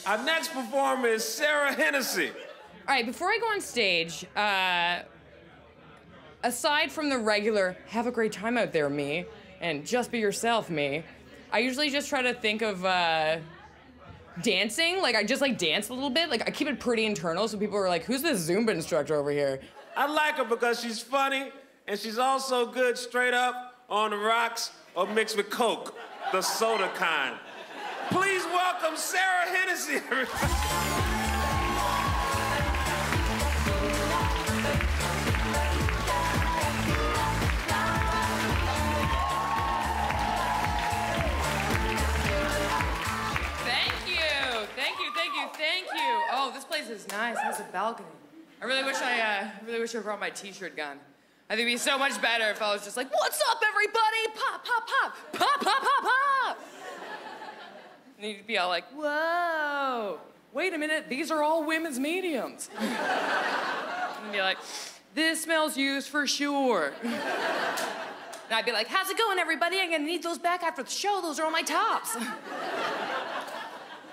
Our next performer is Sara Hennessey. All right, before I go on stage, aside from the regular "have a great time out there" me, and "just be yourself" me, I usually just try to think of dancing. Like, I just like dance a little bit. Like, I keep it pretty internal, so people are like, "Who's this Zumba instructor over here?" I like her because she's funny, and she's also good straight up on the rocks or mixed with Coke, the soda kind. Please welcome Sara Hennessey. Thank you. Oh, this place is nice. It has a balcony. I really wish I brought my t-shirt gun. I think it'd be so much better if I was just like, "What's up, everybody? Pop, pop, pop, pop, pop, pop, pop." And you'd be all like, "Whoa, wait a minute, these are all women's mediums." And be like, "This smells used for sure." And I'd be like, "How's it going, everybody? I'm gonna need those back after the show. Those are all my tops."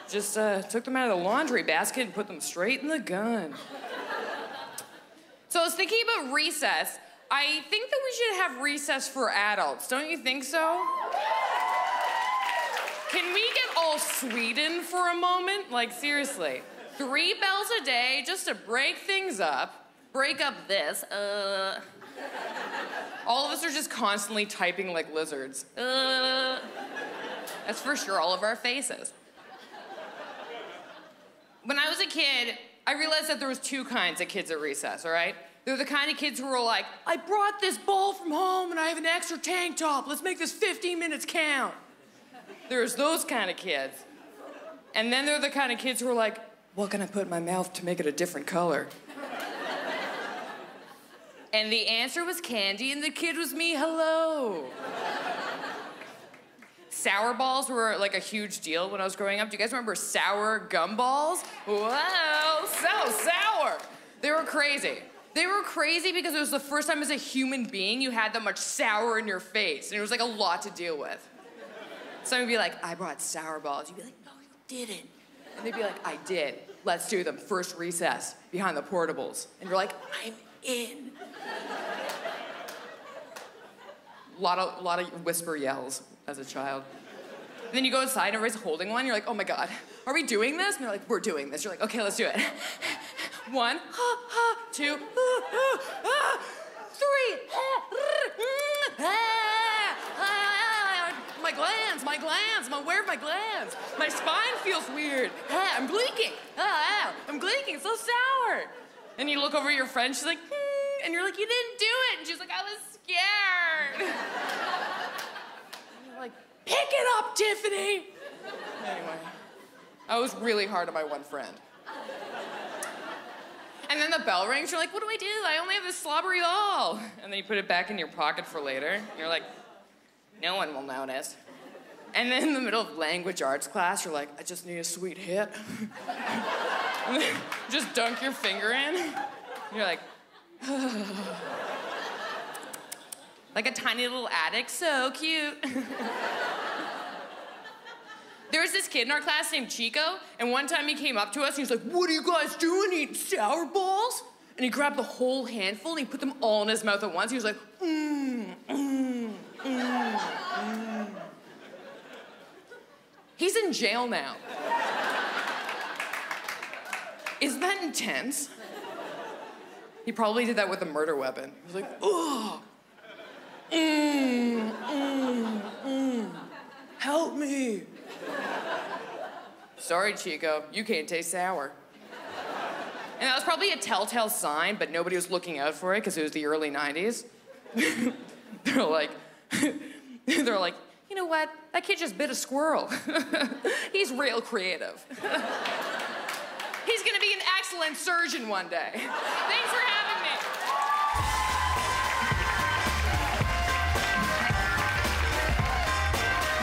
Just took them out of the laundry basket and put them straight in the gun. So I was thinking about recess. I think that we should have recess for adults. Don't you think so? Can we get all Sweden for a moment? Like, seriously. 3 bells a day just to break things up. Break up this. All of us are just constantly typing like lizards. That's for sure all of our faces. When I was a kid, I realized that there was 2 kinds of kids at recess, all right? They're the kind of kids who were like, "I brought this ball from home and I have an extra tank top. Let's make this 15 minutes count." There's those kind of kids. And then there are the kind of kids who are like, "What can I put in my mouth to make it a different color?" And the answer was candy, and the kid was me. Hello. Sour balls were like a huge deal when I was growing up. Do you guys remember sour gum balls? Whoa, so sour. They were crazy. They were crazy because it was the first time as a human being you had that much sour in your face, and it was like a lot to deal with. Someone would be like, "I brought sour balls." You'd be like, "No, you didn't." And they'd be like, "I did. Let's do them. First recess behind the portables." And you're like, "I'm in." A lot of whisper yells as a child. And then you go outside and everybody's holding one. You're like, "Oh my God, are we doing this?" And they're like, "We're doing this." You're like, "Okay, let's do it." 1, 2, 3. My glands, where are my glands? My spine feels weird. I'm blinking. I'm blinking, it's so sour. And you look over at your friend, she's like, and you're like, "You didn't do it." And she's like, "I was scared." And you're like, "Pick it up, Tiffany." Anyway, I was really hard on my one friend. And then the bell rings, you're like, "What do I do? I only have this slobbery ball." And then you put it back in your pocket for later. And you're like, "No one will notice." And then in the middle of language arts class, you're like, "I just need a sweet hit." And then just dunk your finger in. And you're like, like a tiny little addict, so cute. There was this kid in our class named Chico, and one time he came up to us and he was like, "What are you guys doing, eating sour balls?" And he grabbed the whole handful and he put them all in his mouth at once. He was like, He's in jail now. Isn't that intense? He probably did that with a murder weapon. He was like, "Ugh. Help me." Sorry, Chico, you can't taste sour. And that was probably a telltale sign, but nobody was looking out for it because it was the early 90s. They're like, "You know what? That kid just bit a squirrel." He's real creative. He's gonna be an excellent surgeon one day. Thanks for having me.